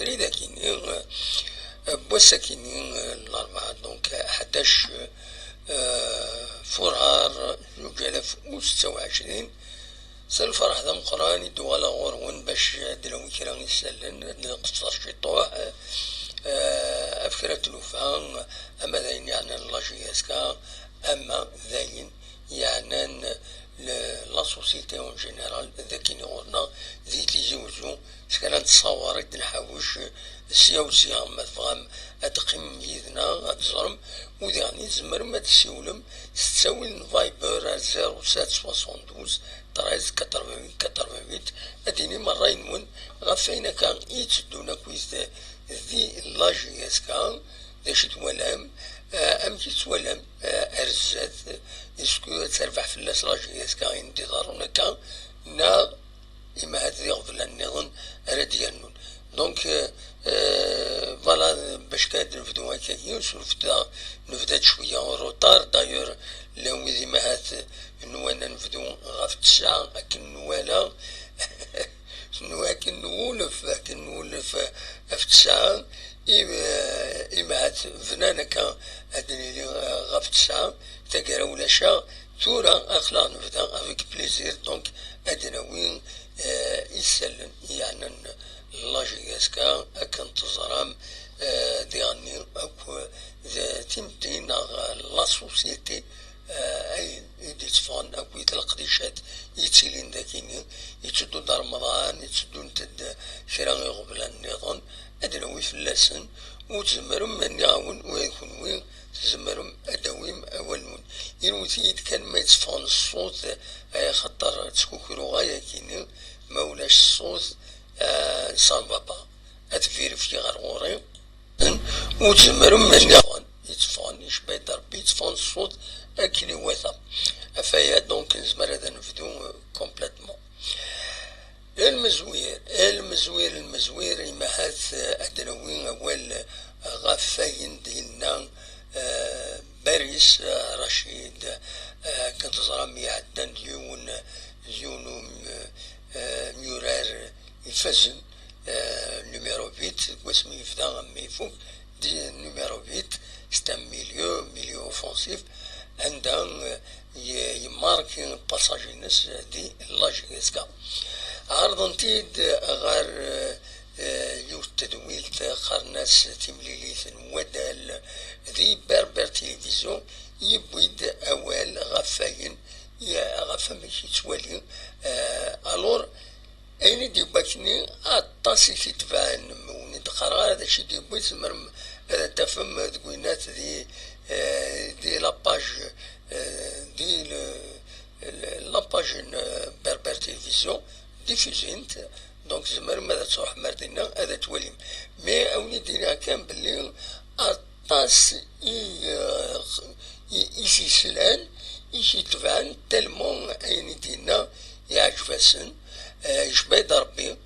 ثري ذاكيني بوساكيني الأربعة دونك 11 فرار 2026 سالفرح ذا مقراني دوالا غورون باش دلوي كرا يسلن نقصر شطوح أفكرة الوفاء أما ذاين يعني لاجياسكا أما ذاين يعني لا سوسيتي اون جينيرال ذاكيني غورنا ذي تيزوجو سكان تصورت نحوش السياوسيا ما تفهم أتقيم يدنا أتزرم وذي يعني زمر ما تسيولم تساوي فايبر 0772 13 88 أديني مرة ينون غفينا كان يتسدونا كويس ذي لاجياس كان ذاش توالام أمكي توالام أرزات يسكو تربح في اللاس لاجياس كان انتظارنا كان نا إما هذا يغفل النظام أرديانون دونك فوالا باش كاد نفدو هكاكي نفدا شوية روطار دايور لو ذي ما هات نوانا نفدو غاف 9 أكن نوالا أكن نولف في 9 إما هات فنانا كان أدني لي غاف 9 تاقرا ولا شا ثورا أخلا نفدا افيك بليزير دونك أدنا وين يسلن يعني لاجياسكا أكن تزرام دياني أكو تيمتين لا سوسيتي أي يدفعون أكو يتلقديشات يتسيلين داكيني يتسدو دار رمضان يتسدو نتد شراغي قبل النظام أدنوي في اللسن وتزمرم من يعاون ويكون وين تزمرم أدويم أولون ينوثيد كان ما يتفعون الصوت أي خطر تسكوكرو غاية كيني مولاش الصوت سان بابا أتفيرفي غرغوري وتزمرم من يتفعون يشبه دربي يتفعون الصوت أكلي وثا أفايا دونك نزمر هذا نفدو كومبليتمون المزوير إما هاث أدنوين أول غفاين ديالنا باريس رشيد كنت زرامي عدن ليونو ميورار يفزن نيميرو 8 واسمي يفدا غمي فوق دي نيميرو 8 c'est un milieu offensif عندها يماركي باساجي الناس دي لاجيسكا عرضنتيد غار يوت تدويل خرناس تمليليث ودال ذي بربر تلفزيون يبويد أول غفاين يا غفا ماشي توالي ألور أيني دي باكني أطاسي في تبان وندقرار هذا الشي دي بويد مرم تفهم تقوينات دي لاباج دي لاباج بربر تلفزيون ديفيزينت دونك زمر ماذا تروح مردنا هذا توليم مي أوني دينا كان باللي أطاس إيشي سلان إيشي تبان تلمون أيني دينا يعجبسن يشبه ضربي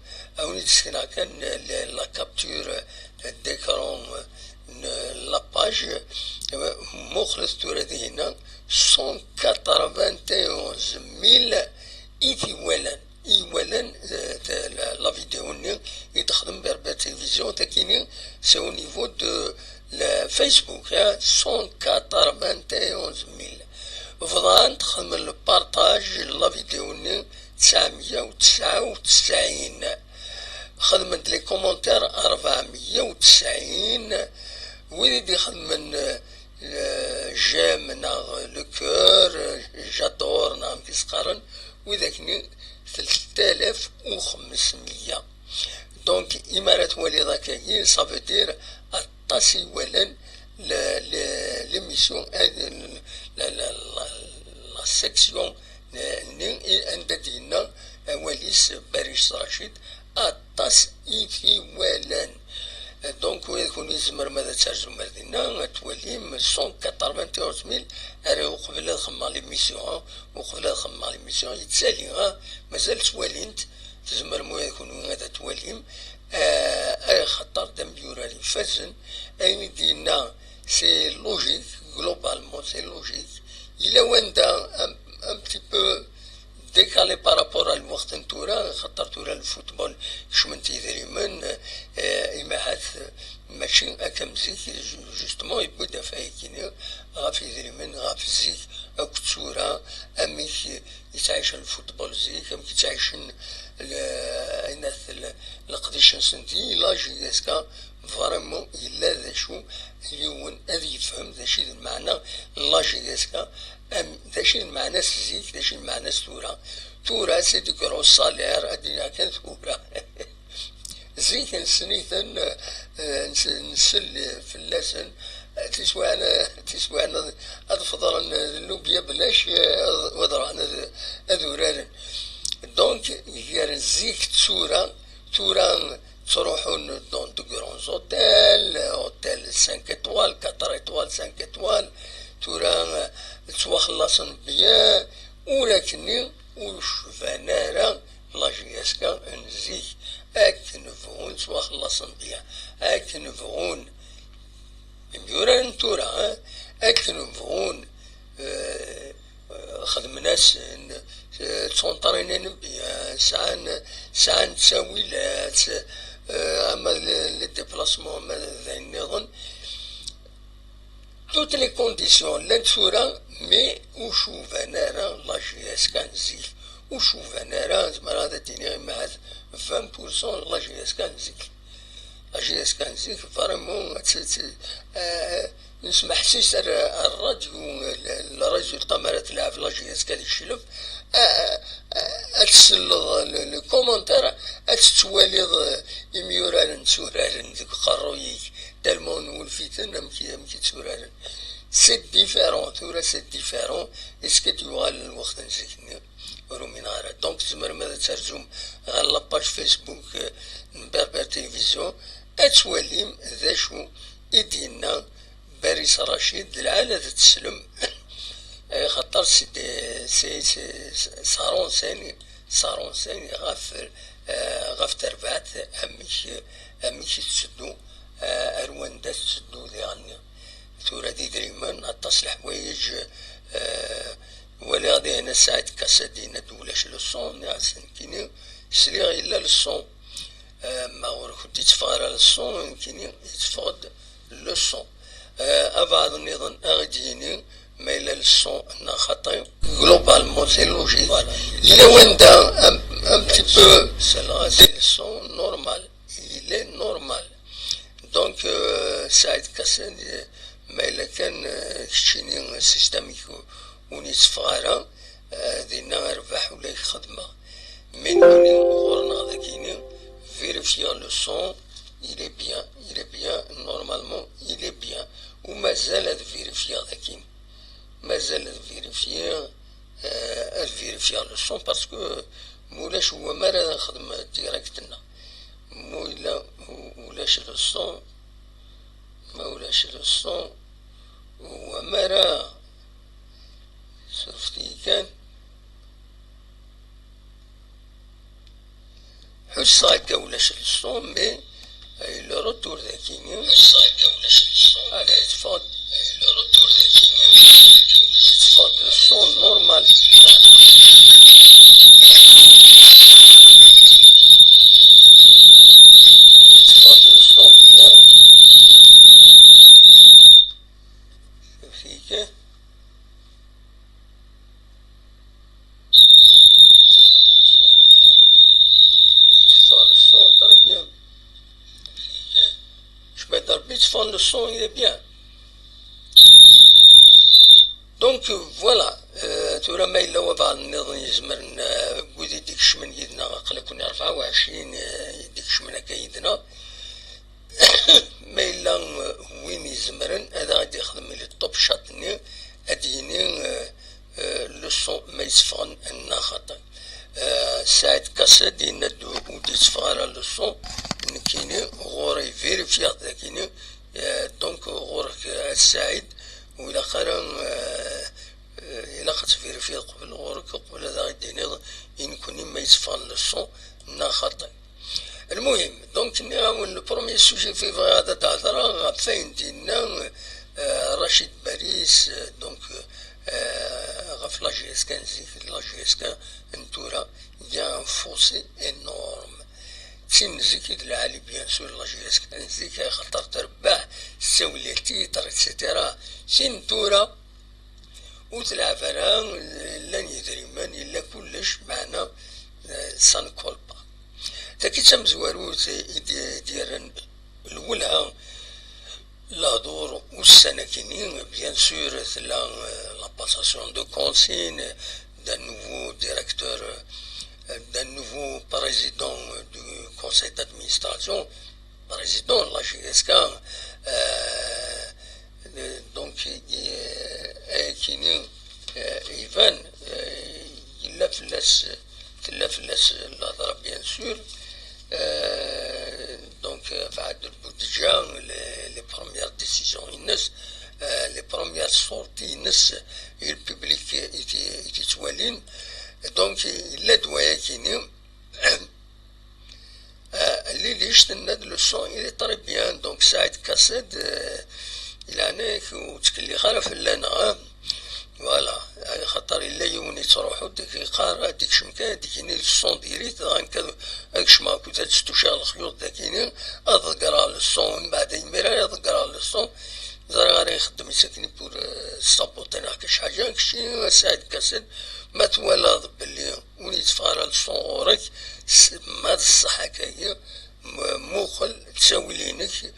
أوني تسكنا كان لا كابتور ديكرون لاباج مخلص توري هنا 191,000 إيثيوالان لا فيديو ني يتخدم بربا تلفزيون تاكيني سي او نيفو دو فيسبوك 191,000 فضان تخدم البارتاج لا فيديو ني 999 خدمت لي كومونتير 490 ويدي خدم جيم ناغ لو كور جادور نعم كيسقارن وذاكني 3,500 دونك إمارات والي ذاك صافي دير الطاسي ولن لميسيون لا سيكسيون ني عند دينا وليس باريس رشيد الطاس إيثي ولن دونك ويكون يزمر ماذا ترجم مردنا تولي 191,000 أري وقبل الخما ليميسيون وقبل الخما ليميسيون يتسالي مازال توالينت تزمر مو يكون هذا تواليم أي خطر دم يورالي فازن أي دينا سي لوجيك globalement c'est logique il a un petit peu ديكالي بارابور على الوقت نتورا، خاطر تورا الفوتبول كشمنتي دايما إماحات ماشي هكا مزيك جوستومون يبدا فايكيني غافي دايما غافي الزيك أو كتورا أميك يتعيش الفوتبول زيك أميك يتعيش الناس القديش سنتي لاجي يسكا فريمون إلا ذا شو اليوم أذي يفهم ذا شي المعنى لاجي يسكا ذا شي المعنى زيك ذا شي المعنى تورا سيدي كرو الصالير أدينا كان تورا زيك نسنيثن نسل في اللسن تسوى أنا أفضل اللوبيا بلاش وضرع أنا أذوران دونك غير زيك تورا تروحون دون دو غرانز اوتيل 5 étoiles 4 étoiles 5 étoiles تورا تواخلصن بيان ولكني وش فنارا لاجياسكا نزيك اك نفعون تواخلصن بيان اك نفعون ميوران تورا اك نفعون خدم ناس تونطرينين بيان ساعة تساويلات اما لي ديبلاسمون اما ذا النظام توت لي كونديسيون لا تورا مي وشوف انا راه لاجياس كان زيك وشوف انا راه زعما هذا ديني مع 20% لاجياس كان زيك لاجياس كان زيك فريمون نسمع حسيس الراديو القمرة تلعب لاجياس كان يشلف أتسلط الكومنتار أتتوالي يميوران تسورارن ذيك قرويك تالمون والفيتن أمكي تسورارن سي ديفيرون تورا سي ديفيرون اسكو تيوغال الوقت نسيكني رومين عارة دونك تزمر ماذا ترجم على لاباج فيسبوك بربر تلفزيون أتواليم ذا شو إدينا باريس رشيد العالة تسلم خاطر سي صارون ثاني غاف تربعت أميش تسدو أرواندا تسدو ذي عني تورا دي دريمان أتصل حوايج ولا غادي أنا ساعد كاسادينا دولاش للصون يعسن كيني سريغ إلا للصون ما غور كنت يتفغر للصون يمكن يتفقد للصون أبعد النظام أغديني ما إلا للصون أنا خطير globalement c'est logique il est un petit peu c'est le son normal il est normal donc ساعد كاسادي ما إلا كان كشيني سيستميكو ونيتفغارا دينا ربح ولا يخدمه من غورنا ذاكيني vérifiant le son il est bien normalement il est bien ومازال فيريفيا ذاكين مازال فيريفيا لو سون باسكو مولاش هو ما راه نخدم ديريكتنا ولاش لو سون هو ما راه صرفتي كان حس هكا ولاش لو سون مي لو روتور ذاكيني حس هكا ولاش لو سون هذا يتفاض لو روتور ذاكيني يتفاض لو سون نورمال يتفاض لو سون بيان فيك Fond le son il est bien donc voilà تورا ما إلا وضع النظام يزمرن قود يديكش من يدنا قال كنا 24 يديكش من هكا يدنا ما إلا وين يزمرن هذا غادي يخدم لي الطوب شاطني أديني لو سون ما يتفغن أنا خاطر ساعد كاساد يندو ودي يتفغر لو سون كيني غوري فيريفيا ذاكيني دونك غورك السعيد وإلا قرن إلا خاطر قبل غورك قبل هذا غادي يكون ما يتفغن لو سون نا خاطر المهم دونك نعاون البروميي سوجي في هذا تهضر فين دينا رشيد باريس دونك غف في لاجيسكا نزيك لاجيسكا نتورا يا ان فوسي انورم تين نزيك العالي بيان سور لاجيسكا نزيك خاطر تربح تساوي لي تيتر اتسيتيرا تين تورا وتلعب انا لن يدري من الا كلش معنا سان كولبا تاكي تمزوارو ديال الولها لا دور والسنكينين بيان سور لا باساسيون دو كونسين d'un nouveau directeur, d'un nouveau président du conseil d'administration, président de la GSK, donc كاينين ايفان يلا فلاس الهضره بيان سور دونك بعد البودجه لي بروميير ديسيزيون الناس لي بروميير سورتي الناس البوبليك يتوالين دونك الا دوايا كاينين اللي ليش تناد لو سون الي طري بيان دونك سعيد كاسد الى وتكلي خالف لنا فوالا خاطر الا يوني تروحو ديك يقارا ديك شمكان ديك ني الصون ديريت هكا هاك شما كنت تستوشا الخيوط داكينين اضقرا للصون من بعد يميرا اضقرا للصون زرا غادي يخدم يسكني بور السابوتين هكا شي حاجه كشي سعيد كاسد ما توالى بلي وني تفارا للصون ورك ما الصح هكايا موخل تساوي لينك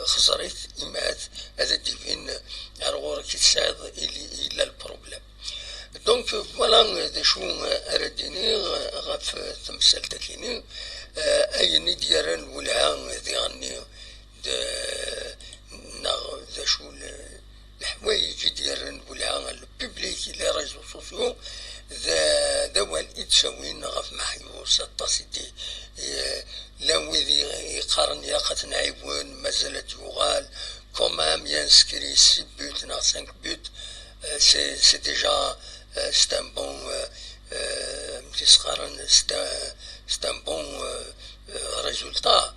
خسرت إمات هذا ديفين أرغورك تساعد إلا البروبلم دونك فوالا دا شو أردني غاف تمثال تاكيني أيني ديارن ولها ديغني دا شو الحوايج ديالن ولها الببليك لي ريزو سوسيو ذا والإد سوين غاف محيوس التصدي لا ويدي يقارن ياقت نعيبون مازالت يغال كومام ينسكري 6 بوت نا 5 بوت سي ديجا سي ان بون تيسقارن سي ان بون ريزولتا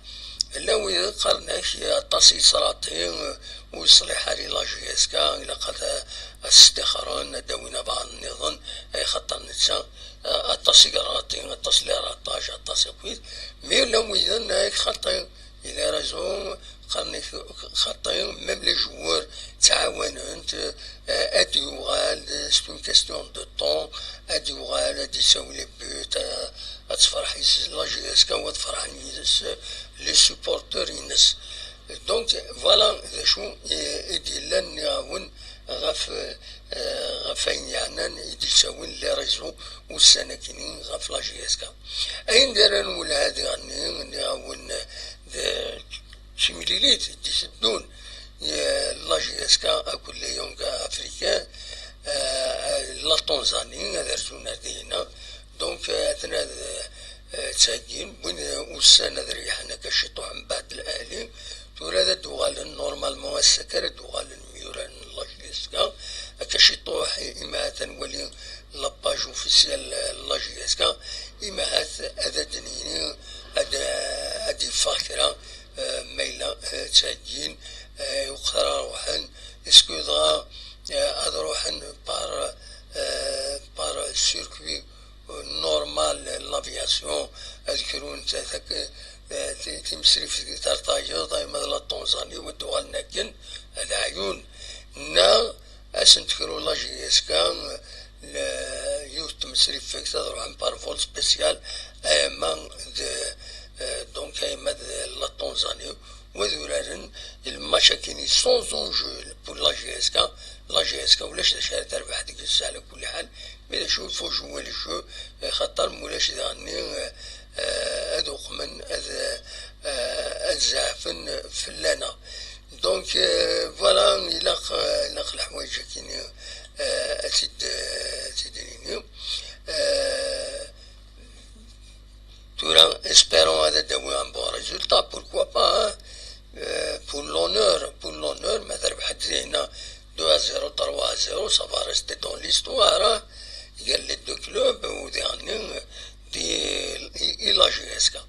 لا ويدي قارناش الطاسي صراطي ويصلح لي لا جي اس كا الى قد استخران داوينا بعض النظام اي خطر نتسا التصيراتي التصليراتاج التصويت مي لو اذا هيك خطير الى رجعوا قرني خطير ميم لي جوار تعاونوا ادي يوغال سي اون كاستيون دو طون ادي يوغال ادي يساوي لي بوت تفرح لا جي اس كا وتفرح لي سوبورتور الناس دونك فوالا شو يدي لن يعاون غفين يعني يديساوين لي ريزو والسناكينين غف لا جي اس كا اين دارن ولا هادي غني نعاون شميليليت يديسدون لا جي اس كا كل يوم افريكان لا تنزاني درتونا دينا دونك اثنا تساقين وين والسنة ريحنا كشطوح من بعد الالي تورا دوغال نورمالمون السكر دوغال الميوران لاجيسكا كشطوح إما تنولي لاباج اوفيسيال لاجيسكا إما هذا دنيني هادي فاكرة ميلا تساقين وقرا روحن اسكو دغا هاد روحن بار سيركوي نورمال لافياسيون اذكرون تاثك تمسري في ترطاجة دايما لا طنزاني والدول ناكن العيون نا اسن تكرو لا جي اس كان يوث تمسري فيك تروح عن بارفول سبيسيال ايمان دونك ايما لا طنزاني وذورارن المشاكل سون زونجو بور لا جي اس كان لا جي اس كان ولاش شاري تربح ديك الساعة على كل حال مي شو فو جوا لي شو خاطر مولاش دغني أذوق من الزعفن فلانا دونك فوالا إلاق الحوايج كاين تدريني تورا اسبيرون هذا داوي ان بون ريزولتا بوركوا با بور لونور ما تربح هنا 2-0 3-0 سافا ريستي دون ليستوار قال لي دو كلوب وديعني دي لا جي اس كا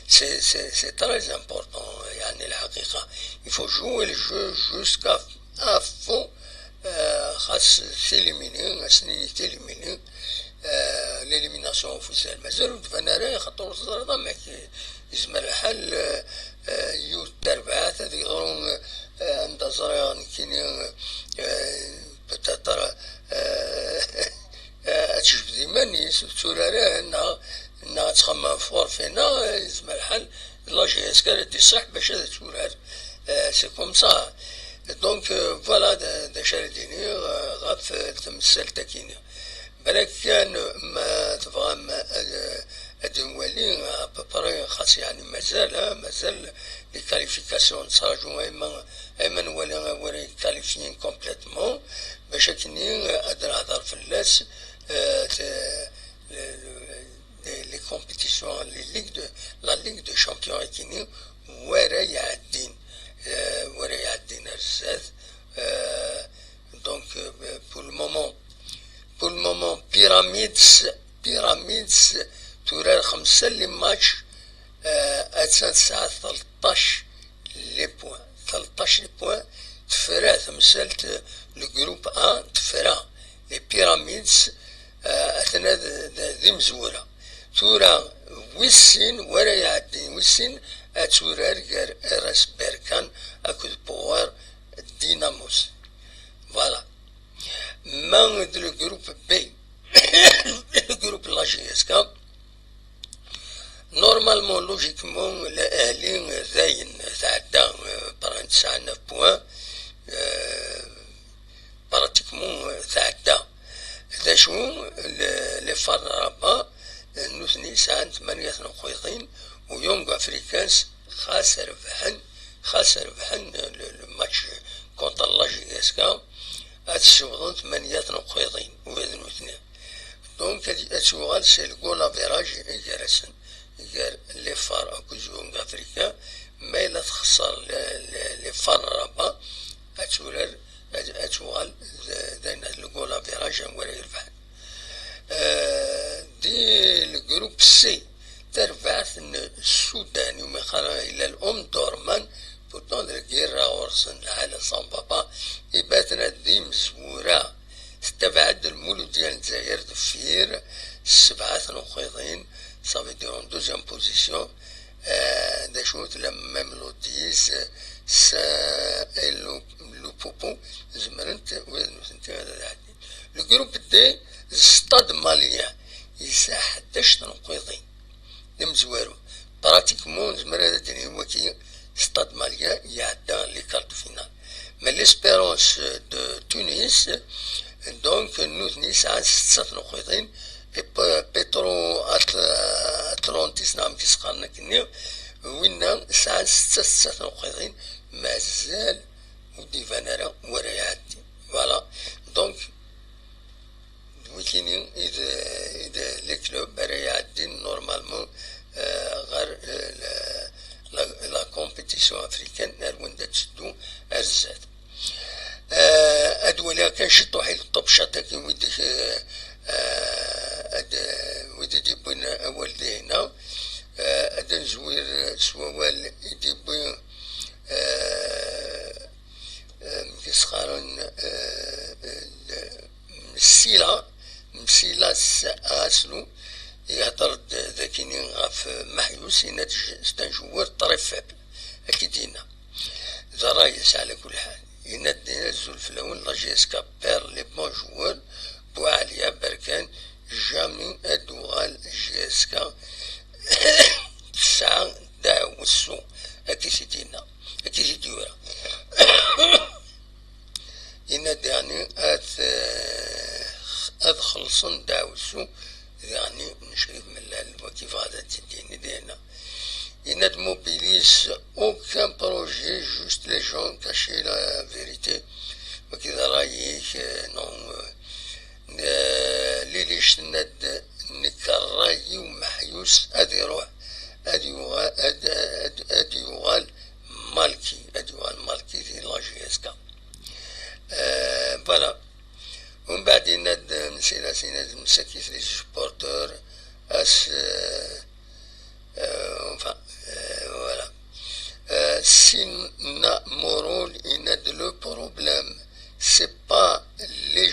سي تري امبورطون يعني الحقيقه il faut jouer le jeu jusqu'à fond خاص تيليميني اسني تيليميني ليليميناسيون اوفيسيال مازال فانا راه خاطر الزرطه ما يزمر الحل يو التربعات هذه غرون عند زريان كيني بتاتر تشوف ديما نيس تورا انها تخمم فور فينا يزمر الحل لا جي اس كانت صح باش هذا تورا سي كوم سا دونك فوالا دا شارديني غاف تمثل تاكيني بالك كان ما تبغى ادوالي ابري خاص يعني مازال لي كاليفيكاسيون تراجعوا ايما ولا كاليفيين كومبليتمون باش كني ادر هضر في اللاس لي كومبيتيسيون لا ليغ دو شامبيون كيني ورا يعدين الزاد دونك pour le moment بيراميدز تورار 5 لي ماتش اتسان ساعة 13 لي بوان تفرا تمثلت لو جروب 1 تفرا لي بيراميدز اثنا ذي مزورة تورا ويسين ورا يعدي ويسين اتورار غير راس بيركان اكود بوار ديناموس فوالا من لو جروب بي لو جروب لا جي اس كا نورمالمون لوجيكمون الاهلي زاين تعدى بران 9 بوان براتيكمون تعدى ذا شو لي فار نوثني ساعة 8 نقيضين ويونغ افريكانس خاسر ربحن الماتش كونتر لا جي اس كا اتشوغلون 8 نقيضين وذن اثنين دونك اتشوغل سي الجول افيراج يجرسن يجر لي فار اكو يونغ افريكا ما الا تخسر لي فار رابا اتشوغل داين الجول افيراج ولا يربح دي الجروب سي تربعت السودان يوم خرج الى الام دورمان بوتون الجيرا ورسن على صن بابا يباتنا دي مزورة استبعد المولود ديال الجزائر دفير 7 نقيضين صافي ديرون دوزيام بوزيسيون دا شوت لما ملوديس سا لو بوبو زمرنت وزنت هذا لو جروب دي ستاد ماليا يساع 11 نقيضين مزوارو براتيكمون زمر هذا ديني وكي ستاد ماليا يعدى لي كارت فينال mais l'espérance de Tunis donc nous نسعى 6 نقيضين بترو اتلانتيس نعم تسقرنا كني وين ساعة 6 نقيضين مازال ودي فانارا ورا يعدي فوالا دونك ويكيني اذا لي كلوب راه يعدي نورمالمون غير لا كومبيتيسيون افريكان نار تشدو ارزات ادولا كنشطو حيل الطب شاتا كي ودي ديبونا اول دينا ادا نزوير سوال يديبو كيسخارن مسيلا اسلو يهضر ذاكيني غاف محيوس يناد ستنجوار طريف فابل اكيدينا ذا رايس على كل حال يناد ينزل في الاول لا جي اس كا بير لي بون جوار بوعليا بركان جامي ادوغال جي اس كا 9 داوسو اكيدينا اكيديورا يناد يعني ادخلصن داوسو يعني نشرب من الوكيف هذا تديني دينا il ne mobilise aucun projet, juste les gens cacher la vérité. وكذا رايك نون ليش ند نكراي ومحيوس ادي روح ادي يغال مالكي في لا جي اس كا فوالا ومن بعد ند نسينا مسكيت لي سبورتور اس voilà. Si Morol il a le problème, c'est pas les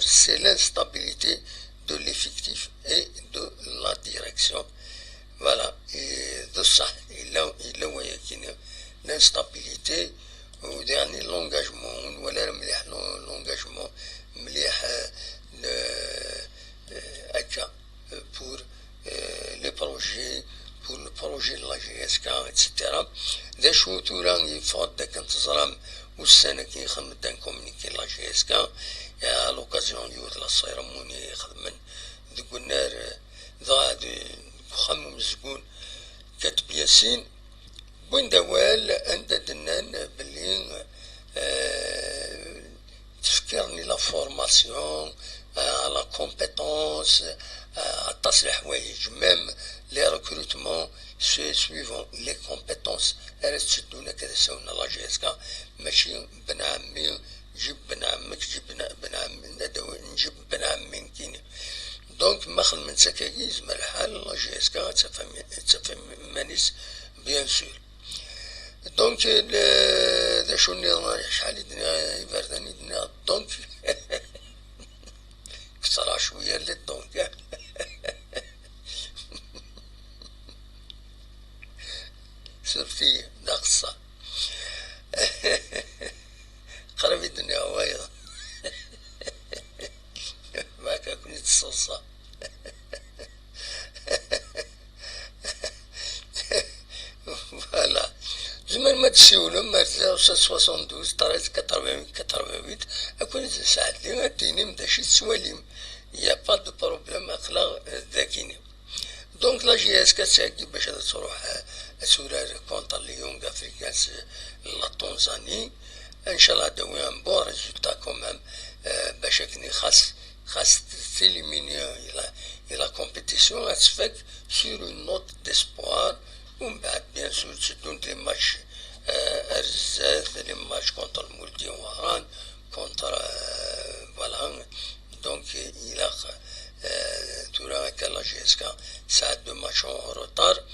peur, c'est l'instabilité de l'effectif et de la direction. Voilà, et de ça, il a l'instabilité ودعني l'engagement ولا مليح l'engagement مليح هكا pour les projets pour le projet de la GSK etc. ذا شو تورا يفضل داك انتظرام والسنة كي يخدم دان كومونيكي لا GSK à l'occasion de la cérémonie خدمن دوك النار ضاع خمم الزبون كاتب ياسين بوين دوال عند دنان بلي تفكرني لا فورماسيون لا كومبيتونس تصلح حوايج ميم لي ريكروتمون سويفون لي كومبيتونس راه تشدونا كذا سوينا لا GSK ماشي بن عمي جيب بن عمك جيب بن عمي نجيب بن عمي كيني دونك ما خل من سكاكيز ما الحال لا GSK تفهم مانيس بيان سور دونك ذا شو شحال يدنا يبردني دنا دونك كسرا شويه للدونك سرتي ناقصه قرب الدنيا وايضا ما كنت الصلصه فوالا زمان ما تسيولو ما 72 طريت 88 اكون ساعات لي غاديني مداشي تسواليم يا با دو بروبليم اخلاق ذاكيني دونك لا GSK تساقي باش تروح سورار كونتر ليونغ افريكانس لا تنزاني ان شاء الله دوي ان بون ريزولتا كومام باش كني خاص تيليميني الى كومبيتيسيون اتفاك سور اون نوت ديسبوار ومن بعد بيان سور تشدون لي ماتش ارزاز لي ماتش كونتر المولدي وهران كونتر فوالا دونك الى تورا هكا لا GSK ساعات دو ماتش اون روتار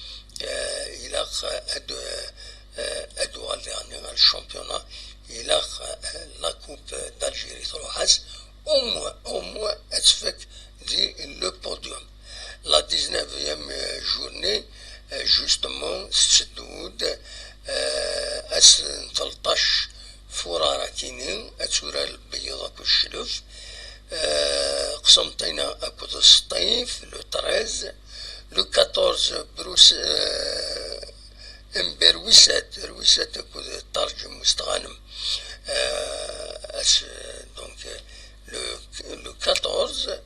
الى ادو على الشامبيونا الى لا كوب d'Algérie تروحاس au moins اتفك دي لو بوديوم لا 19e journée justement ستدود اس 13 فرارة كينين اتورا البيضة كالشلوف قسمتينا اكود السطيف لو 13 لو 14 بروس امبر رويسات اكود الترجم مستغانم دونك لو 14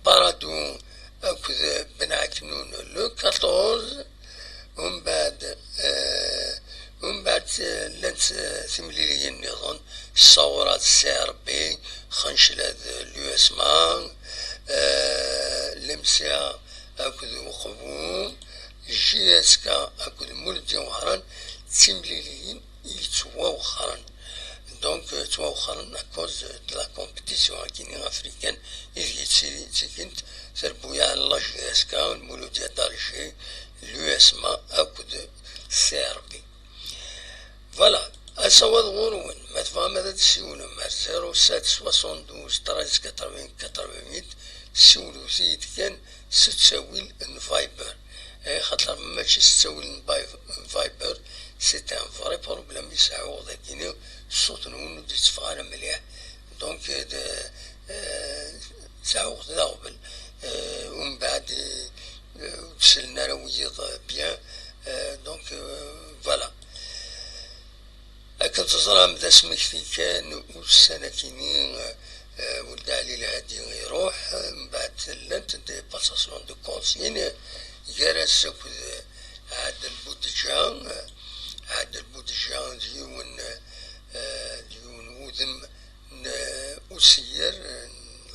بارادو اكود بن عكنون لو 14 ومن بعد لانت ثمليليين نظن الصورات CRB خنشلاد اليو اس مان لمسيا اكد وقبوم GSK اكد مولدي وهران ثمليليين يتواوخرن دونك تواوخرن اكوز دو لا كومبيتيسيون كيني افريكان إذ تيكنت تربويا على GSK المولودية دالجي اليو اس مان اكد CRB فوالا أسواد غورون ما تفهم هذا تسيولو مع 07 72 13 80 88 سيولو سيد كان ستساويل فايبر خاطر ماشي ستساويل فايبر سي ان فري بروبليم يساعو ذاكيني الصوت نونو دي تفغانا مليح دونك ساعو خدا قبل ومن بعد وصلنا رويض بيان دونك فوالا كنت تزرع ذا سمك في كان والسنة كينين ولد علي الهادي يروح من بعد لانت دي باساسيون دو كونسين جالس عاد البودجان ديون وذم أسير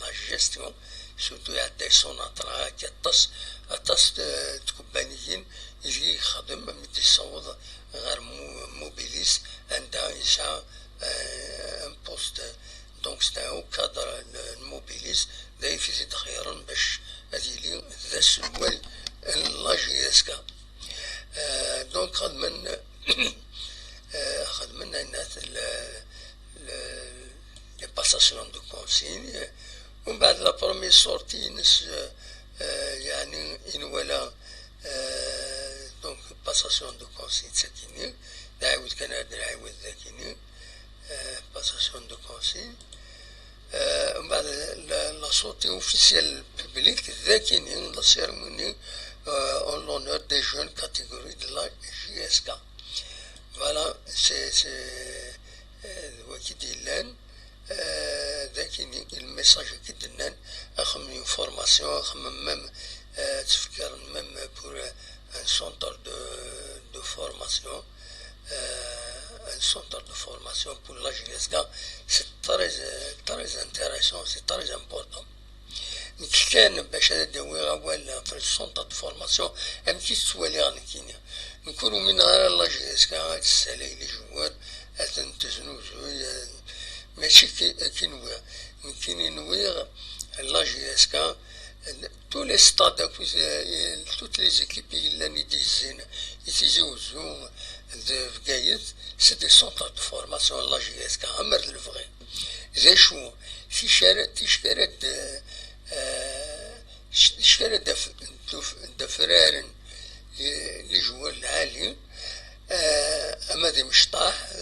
لا جيستيون سورتو يعدي سوناطرا كاطس تكوبانيين يجي يخدم مدي صوض غير موبيليس عندها يسعى ان بوست دونك ستاو كادر الموبيليس ذا يفيد خيرا باش هذه لي ذا سوال لا GSK دونك خدمنا الناس لي باساسيون دو كونسين. ومن بعد لا برومي سورتي نس يعني إن ولا دونك باساسيون دو كونسين ساكيني نعاود كنعاود نعاود ذاكيني باساسيون دو كونسين. ومن بعد لا سورتي اوفيسيال بليك ذاكيني لا سيرموني en l'honneur des jeunes catégories de la JSK. Voilà, c'est وكي لان ذاكي الميساج كي دنان اخم une formation اخم ميم تفكر ميم pour un centre de formation un centre de formation pour la JSK. C'est très intéressant, c'est très important. كان باش هذا داوي غوال في السونطة دو فورماسيون امشي تسوالي غنكيني نكونو من غير لا جيسكا هاد السلاي لي جوار تنتزنو زوي ماشي كي نوير كي نوير لا جيسكا تو لي ستاد توت لي زيكيب اللي ديزين يتيزوزو فكايت سي دي سونطة دو فورماسيون لا جيسكا عمر الفغي زي شو في شارع تشكرت شكرا دفرارن لجوال العالي اما دي مشطاح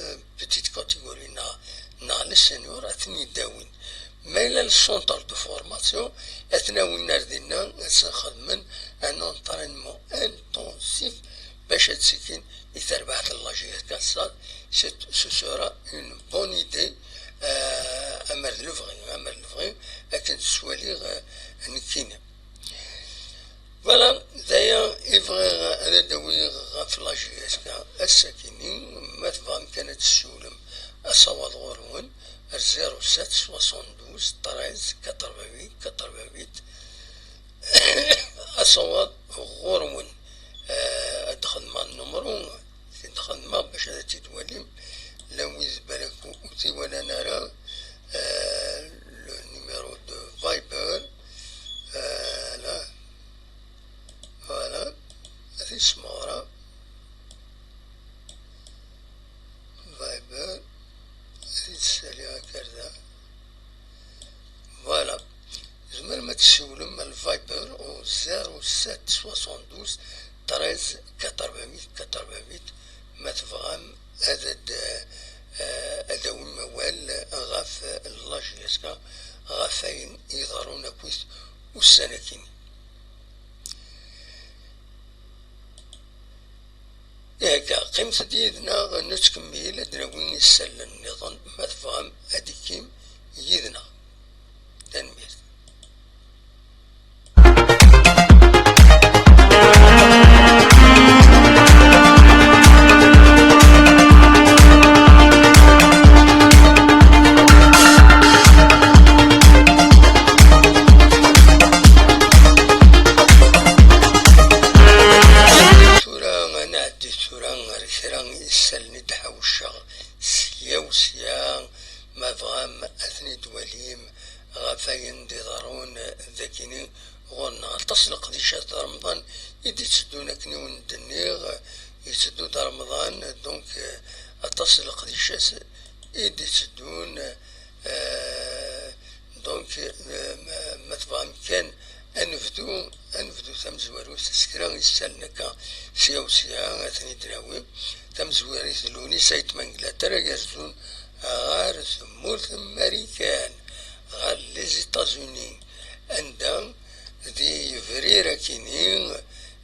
بتيت كاتيجوري نا للسنيور اثني داوين ما الى السونتر دو فورماسيون اثناوي ناردينا نخدمن ان انطرينمون انتونسيف باش تسكن يتربح اللاجيات كاسات سو سورا اون بون ايدي امر لفغي لكن سوالي نكينا. فوالا دايا يبغي هذا داوي في لا جيسكا الساكنين ما تفهم كانت السولم الصواد غورون 07 72 13 88 88 الصواد غورون ادخل مع النمرو ندخل ما باش هذا تتولي لو يزبالك وتي ولا نرى le numéro de Viber là voilà هذه سمارة Viber هذه تسالي هكذا فوالا زمال ما تسولم الفايبر او 07 72 13 88 88 ما تفهم هذا أداوي موال غاف لاجيسكا غافين يظهرون كويس والسنكين. هكا قيمة ديدنا نتكمل دراوين السلة النظام ما تفهم هاديكيم يدنا تنمير. يسلني تحوشا سيا ما فغام اثني دواليم غافاين دي ضارون ذاكيني غونا تصلق دي شات رمضان يدي تسدونا كني وندنيغ يسدو دا رمضان دونك تصلق دي شات يدي تسدون دونك ما تفهم كان انفدو تمزوارو تسكرا يسالنكا سيا اثني دراوي تمزواري ثلوني سايت منجلترا يرزون غار ثمورث امريكان غار لي زيتازوني عندهم دي فريرا كينين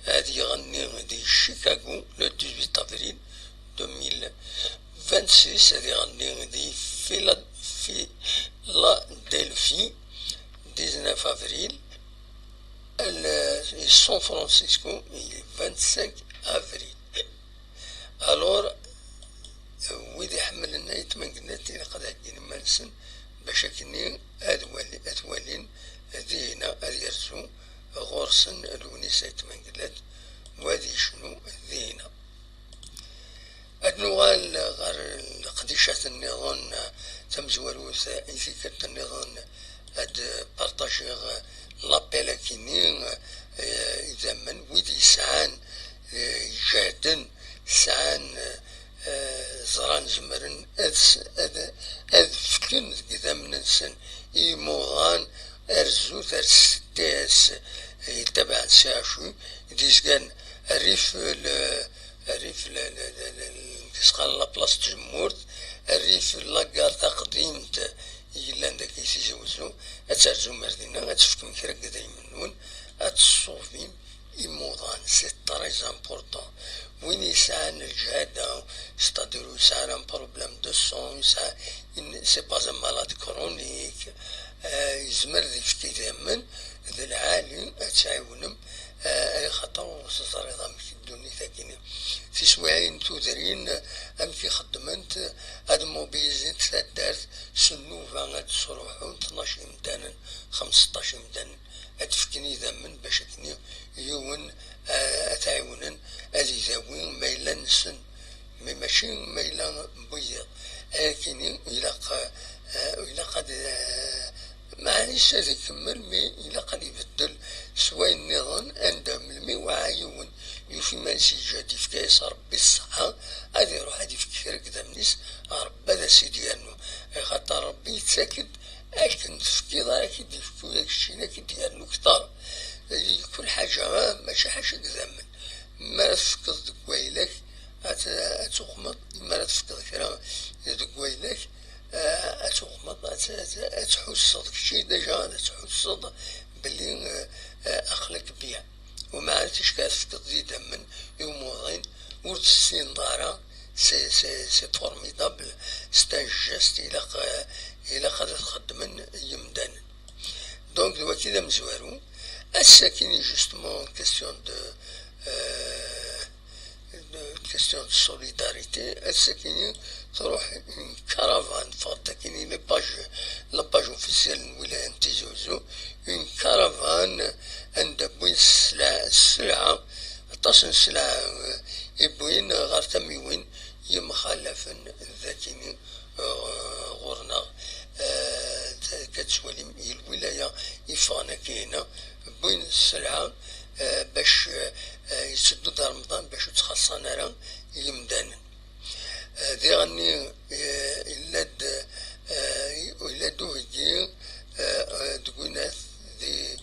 هادي يغني دي شيكاغو لو 18 افريل 2026 هادي يغني دي فيلادلفي 19 افريل سان فرانسيسكو 25 افريل. الور ويدي حمل لنا يتمنقناتي لقد هكين مانسن باش كني ادوالين ذينا اديرسو غورسن الونيسا يتمنقلات وهذي شنو ذينا ادنوغال غار قديشة النظام تمزوروث انفكت النظام اد بارطاجي لابيلا كينين زمن ويدي سعان جادن سعان زران زمرن أذ فكن كذا من إنسان إيموغان أرزو ترستيس يتبع ساشو ديزكان الريف كيسقال لابلاص تجمورت الريف لاكار تقديمت يلان داك يسيزوزو أترزو مردينا أتفكم كرا كذا منون أتصوفين إيموغان سي تريز امبورطون وين يسعى الجهاد ستاديرو يسعى ان بروبليم دو سون يسعى سي با ان مالاد كرونيك يزمر في كيدامن ذا العالي أتعاونم خاطر صار في الدنيا ثاكيني في سواعين تودرين أم في خدمنت هاد موبيزين تدارت سنوفا غاد تصروحون 12 مدانا 15 مدانا أتفكني ذمن باش كني يون أتعاونن أذي ذاوين ميلا نسن ماشي ميلا بيض لكن إلا قد معليش هذا يكمل مي إلا قد يبدل سواء النظام عندهم المي وعيون يوفي ما نسيجاتي في كاس ربي الصحة غادي يروح هادي في كثير كدا منيس ربي هذا سيدي أنو خاطر ربي يتساكد أكن تفكي ضاك يديفكو داك الشي كي أنو كتار كل حاجة ماشي حاجة كدا من ما تفكر دك ويلك أتغمض ما تفكر كرا دك ويلك أتغمض أتحس شي ديجا أتحس بلي أخلق بيها وما عرفتش كتفكر زيدا من يومين ورد السين دارا سي فورميدابل سي ان جيست إلا قد تخدم يمدان دونك دلوقتي دا مزوارو الساكنين جوستمون كيستيون كيستيون دو سوليداريتي الساكنين تروح كارافان فاتا كاينين لاباج اوفيسيال الولاية نتاع زوزو اون كارافان عند بوين السلعة تصن السلعة يبوين غير تميوين يمخالفن ذاكيني غورنا كتسوالي الولاية يفانا كاينة بوين السلعة باش يسدو دار رمضان باش يتخلصان راه يمدانا ذي غني إلا دوهجي دقونات ذي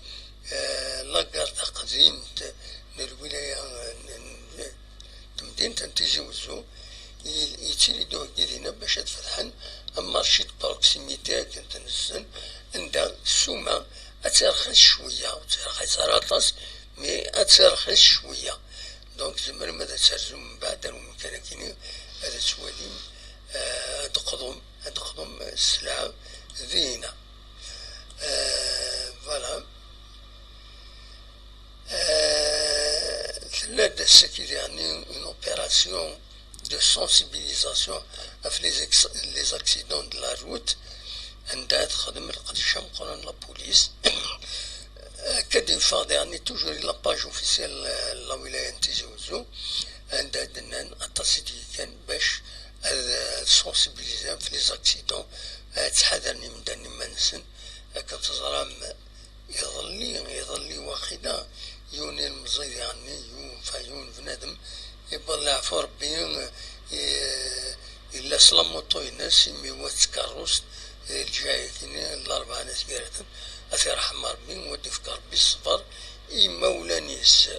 لاكار تقديم الولاية مدينة تنتيجي وزو يتيلي دوهجي ذينا باش تفتحن مارشي بروكسيميتي كنت نسن عندها سومة أترخص شوية وترخص راطاس مي أترخص شوية دونك زمر ماذا ترزو من بعد الممكن كيني هذا توالي تقضم السلعة ذينا فوالا ثلاثة سكيد يعني une opération de sensibilisation في les accidents de la route عندها تخدم القديشة مقارنة لا بوليس كدي فاضي يعني توجور لاباج اوفيسيال لا ولاية نتاع وزو عندها دنان اتصيدي كان باش سونسيبيليزا في لي زاكسيدون تحذرني من داني منسن كتزرام يظلي واخدا يوني المزيد يعني يون بنادم يبلع في ربي إلا سلاموطو الناس يميوا تكروس الجاي كيني الأربعة ناس كيرتن أثي رحم ربي ودي في ربي الصبر إما ولا نيس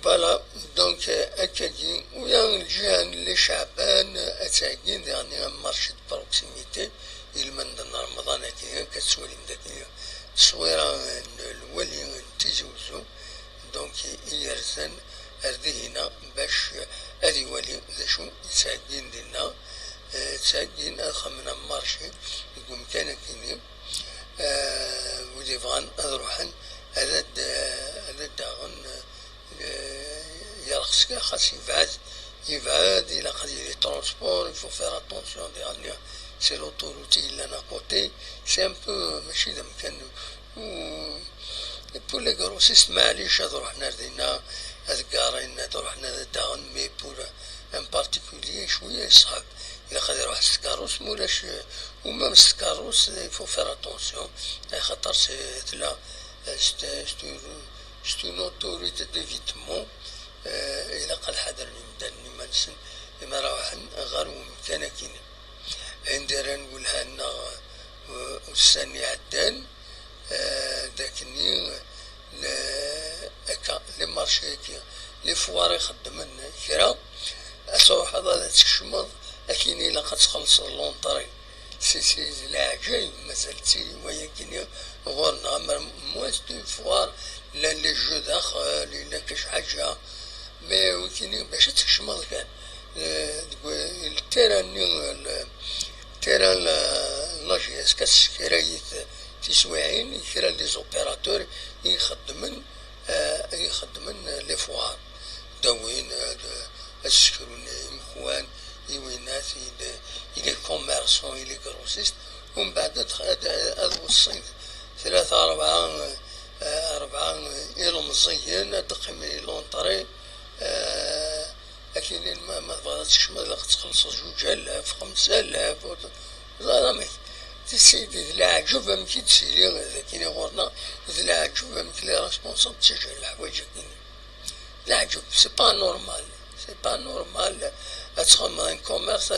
فوالا دونك أكادي ويا الجهة اللي شعبان أتاكين يعني مارشي بروكسيميتي المن رمضان كي كتسولي مداكيا تصويرة الولي تيزوزو دونك يرزن أردي هنا باش أدي ولي ذا شو يساقين دينا تساقين أخمنا مارشي يقوم كان كيني ودي فغان أذروحن هذا داغن يرخصك خاص يبعد إلا قد يلي ترونسبور يفو فير أتونسيون يعني سي لوطوروتي اللي أنا كوتي سي أن بو ماشي دا مكان بور لي غروسيست معليش هاد روحنا ردينا هاد كارين هاد روحنا هاد داغن مي بور ان بارتيكولي شوية يصعب إلا قد يروح السكاروس مولاش ومام السكاروس يفو فير أتونسيون خاطر سي لا c'est une autorité d'évitement إلى قد حضر المدن منسن إما راوحن غير ممكن كينا عندنا نقولها لنا والسنة عدان داكني لي مارشي لي فوار يخدمن كرا أصوح هذا تكشمض لكن إلا قد تخلص اللونطري سي العجايب مسالتي ولكن غورنا موس دو فوار لا لي جو داخل لا كاش حاجة مي ولكن باش تكشمض كان التيران لاجيس كرايت تسويعين كرا لي زوبيراتور يخدمن لي فوار داوين السكرون مخوان يوينات إلي كوميرسون إلي كروسيست ومن بعد هذا الصيد ثلاثة أربعة إلو مزيان دقيم إلو نطري لكن ما بغاتش ما تخلص 2000 5000 زعما تسيدي العجب يمكن تسيلي لكن غورنا العجب يمكن لي ريسبونسابل تشجع الحوايج كاينين العجب سي با نورمال تخدم ان كوميرس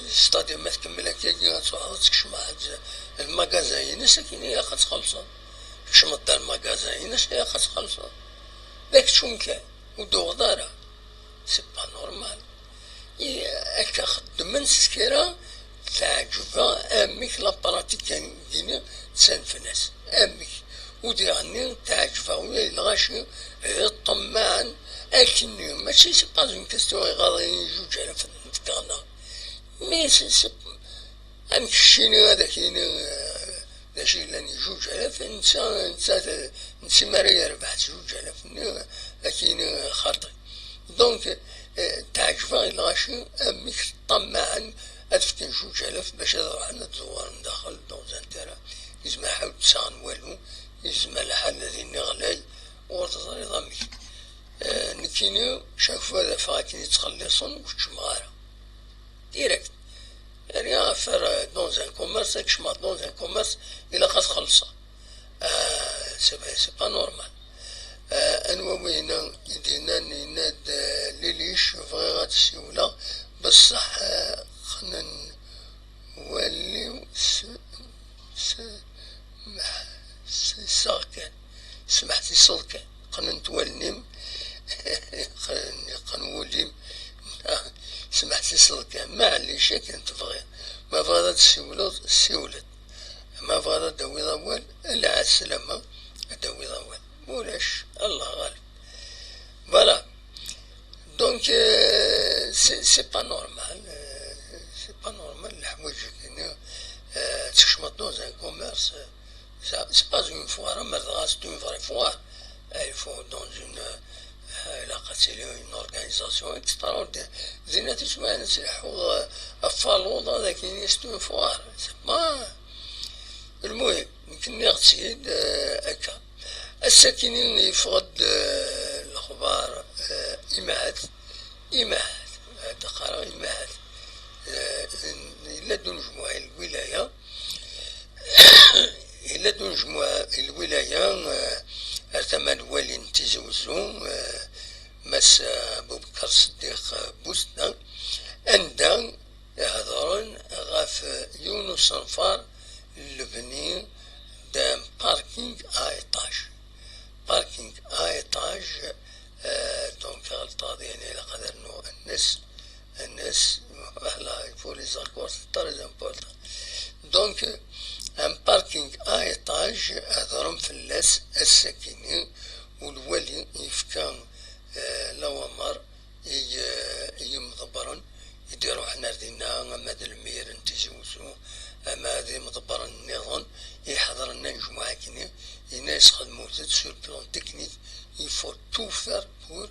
ستادير ما تكمل هكاك تروح تكشم واحد الماغازان ناس كاين يا خا تخلصوا كشم دار الماغازان ناس يا خا تخلصوا داك شوم كان ودو دارا سي با نورمال هكا خدمن سكيرا تعجبها امك لا براتيك كاين تسالف الناس امك ودي عني تعجبها ويا الغاشي طماعا لكن ماشي سي با اون كاستيون غادي جوج على فكرنا مي سي امك الشيني هذا كاين داشي لاني 2000 انت ماريا ربحت 2000 لكن خاطئ دونك تعجبها الغاشي امك طماعا أدفكن 2000 باش نروح نتزور ندخل دوزان ترى يزما حاول تسان والو يزما الحال الذي نغلاي ورتظري ضمي نكينو شافوا هذا فاكين يتخلصون وش مغارة ديريكت يعني افر دونزان كوميرس كشما دونزان كوميرس إلا قد خلصا سي با نورمال أنوا وين يدينا ناد ليليش فغي غاد السيولة بصح خلنا نوليو ساكن سمحتي صدق خلنا نتولنم قنولي سمحتي صدق معليش كنت تبغي ما بغات السيولة ما بغات داوي ضوال إلا على السلامة داوي ضوال مولاش الله غالب فوالا دونك سي با نورمال pas normal الحوايج كاين تشمط دوز ان كوميرس سي با اون فوار ما غاس اون فري فوار il faut dans une علاقة une organisation extraordinaire زينة تسمع نسلحو الفالوضة لكن يستون فوار سي با المهم يمكن نغتسيد هكا الساكنين يفقد الأخبار إيماعات دقارة إيماعات إلا دون جموع الولاية ارتمى الوالي تزوزو مس بوبكر صديق بوسنا عندها يهضرون غاف يونس نفار لبني دام باركينغ ايطاج دونك غلطة يعني على قدر انه الناس voilà il faut les accords c'est très important donc un parking à étage هذرهم فلاس الساكنين والولي يفكان لوامر يمضبرن يديروا حنا ردينا اما هاد المير نتزوزو اما هادي مضبر النظام يحضر لنا مجموعة كيني الناس خدمو سور بلان تكنيك يفو تو فار بور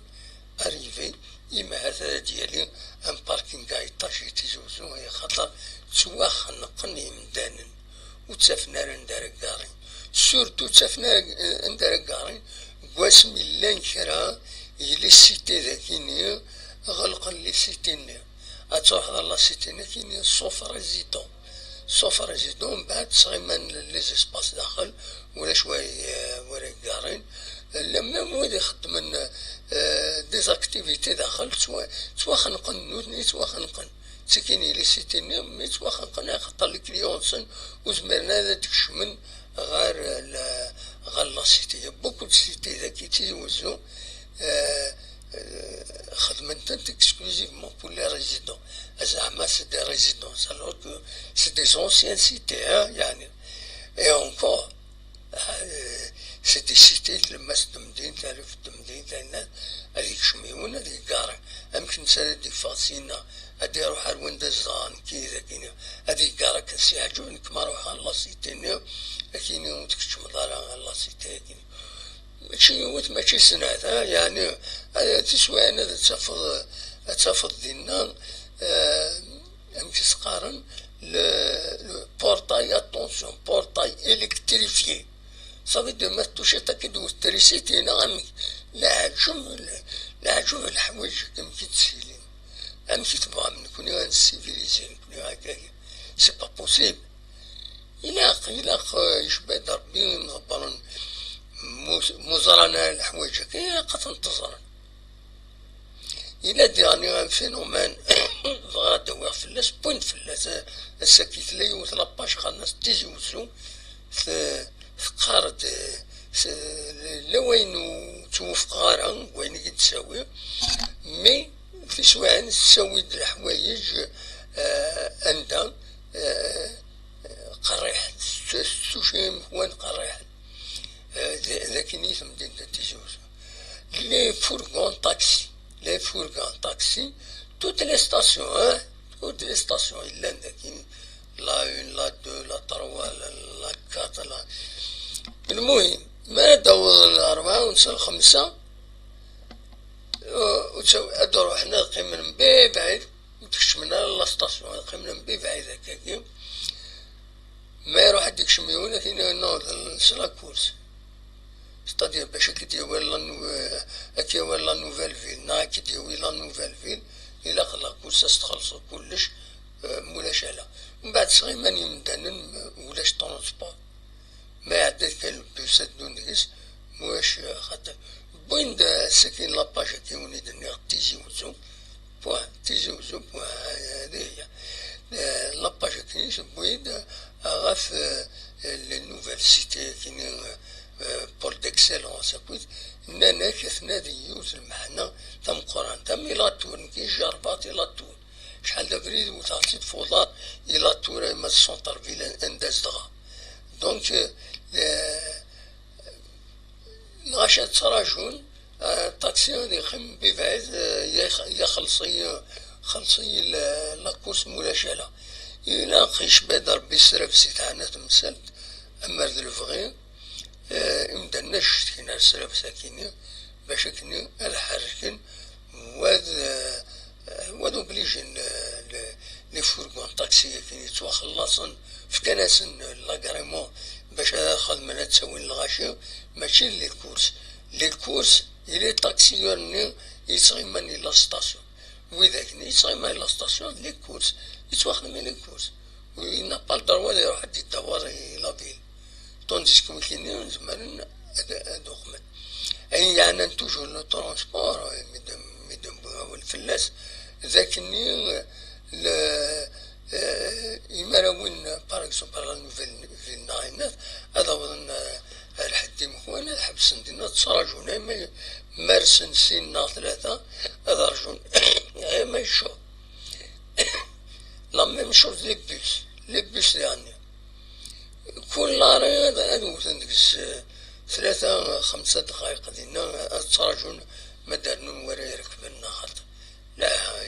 اريفي إما هذا ديالي ان باركينغ ايطاج يتزوزو هي خاطر تواخ نقني مدانن وتسافنا ندار كاري سورتو تسافنا ندار كاري قواسم لان كرا يلي سيتي ذاكيني غلق لي سيتيني اتروح لا سيتيني كيني سوف ريزيدون بعد صغيمان لي زيسباس داخل ولا شوي ورا كارين لما وين يخدم ديزاكتيفيتي داخل سوا خنقن نوتني سوا خنقن سكيني لي سيتيني مي سوا خنقن خاطر الكليونسن وزمرنا هذا تكشمن غير لا سيتي بوكو سيتي ذاك يتيوزو خدمتن اكسكلوزيفمون بور لي ريزيدون زعما سي دي ريزيدونس الوغ كو سي دي زونسيان سيتي يعني اي اونكور سي دي سيتي لما ستمدين تعرف التمدين تاع الناس هذيك شميون هذيك كارع يمكن سنة دي فاسينا هادي روح وين دزان كذا كينا هذيك كارع كنسي عجبني كما روح على سيتيني كيني وتكشم دارا على سيتي كيني ماشي سنة يعني هذا تسوى أنا تفض دينا يمكن سقارن بورتاي اتونسيون بورتاي الكتريفيي صافي دو ما توشي تاكدو تريسيتي نعم لا عجب الحوايج يمكن تسيلين يمكن تبغى من كوني غنسيفيليزي كوني هكاك سي با بوسيبل إلا يشبه ربي نغبرن مزرنا الحوايج هكايا قد انتظرن إلا ديرني ان فينومان غادا واقع فلاس بوين فلاس الساكيت لا يوث لاباش خالناس تيجي وسو قارد لا وين توفق غارة وين قد تساوي مي في سواعن تساوي الحوايج عندها قريح سوشيم وين قريح لكن يثم دينا تيجي وسو لي فورغون تاكسي toutes les stations إلا لكن لا 1 لا 2 لا 3 لا 4 لا المهم ما دور الأربعة ونصل 5 وتسوي أدور حنا نقيم من بعيد وتكشمنا لا ستاسيون نقيم من بعيد هكاك ما يروح هاديك شميون كاين نوض سلا كورس ستادير باش كي ولا نوفيل فيل نا كي ديوي لا نوفيل فيل إلا خلا كورس تخلصو كلش مولاش على من بعد صغيمان يمدانن ولاش طرونسبور ما عدا كان البوسات دونيس مواش خاطر بوين دا ساكن لاباج كيوني دني تيجي وزو بوان هذه هي لاباج كينيش بوين غاف النوفيل سيتي كيني بول ديكسيلونس نانا كثنا ديوز المحنة تم قران تم إلى تون كي جربات إلى تون شحال دابريد وتعطي فوضى إلى تون ما السونتر فيلان انداز دغا دونك غاشا تراجون الطاكسي هادي يخم ببعيد خلصي لاكورس مولاش إلا قيش بدا ربي السراب سي تاعنا تمثلت أما ذو الفغي مدناش كينا السراب ساكيني باش كني الحركن واد اوبليجين لي فورغون طاكسي كيني تواخلصن في كناسن لاكريمون باش خدمنا تسوي الغاشي ماشي لي كورس إلي طاكسيون يصغيمني لا ستاسيون وإذاك يصغيمني لا ستاسيون لي كورس يتواخدم لي كورس وينا با الدروا يروح حد يدور لا فيل طونديس كوم كيني زمان هادو خمن أي يعني توجور لو ترونسبور ميدم والفلاس ذاكني إما وين باغ اكزومبل لا نوفيل في الناينات هذا وظن الحد مخوانا حبس ندينا تصراجونا مارسن سنة 3 هذا رجون ما يشوف لا ميم شوز لي بوس يعني كل نهار هذا تندقس 3-5 دقائق دينا تصراجون مدارنا ورا يركبنا خاطر لا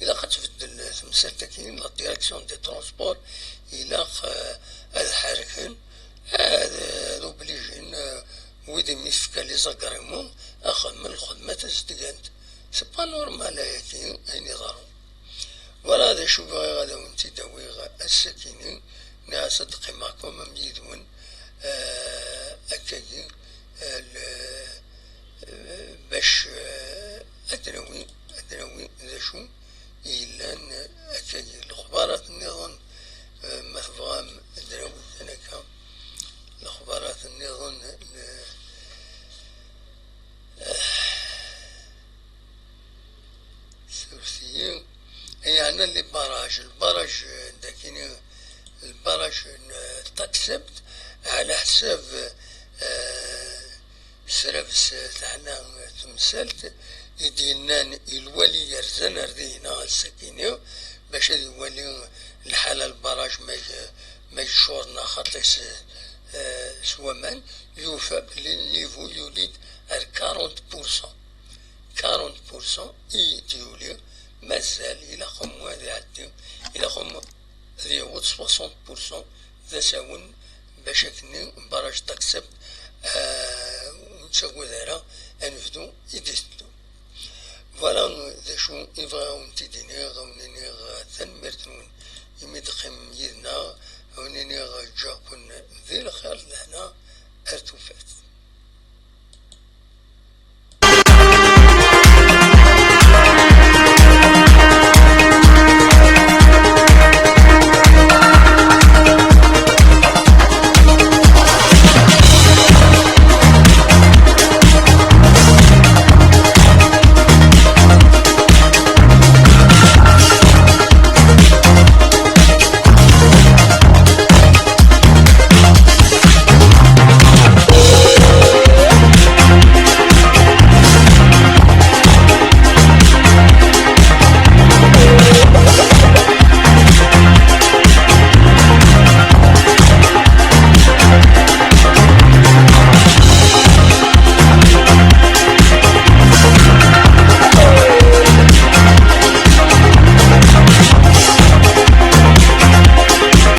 إلا قتبدل تمثال كاين لا ديريكسيون دي ترونسبور إلا الحركن هذا اوبليجين ويدي ميفكا لي زاكريمون أخذ من الخدمة تزدقانت سي با نورمال هاكي أين ضرو ولا هذا شوف غادا وانتي داوي الساكنين ناس صدقي معكم ميدون أكاين باش أدنوي ذا شو إلا أكاين الأخبارات النظام مثفغام أدنوي هناك الأخبارات النظام البراج داكيني البراج تاكسبت على حساب سرابس تاعنا تمثلت يدينا الولي يرزن ردينا السكينة باش يولي الحالة البراج ما يشورنا خاطرش سوامان يوفى بالنيفو يوليد 40% يولي مازال إلى خم هذا عدي إلى خم هذا يعود 60% ذا ساون باش كني براج تكسب ونتساوي ذارا أنفدو يديستو فوالا ذا شو يبغاو تيديني غونيني ثنمرتون يمدقم يدنا غونيني جاكون ذي الخير لهنا أرتوفات.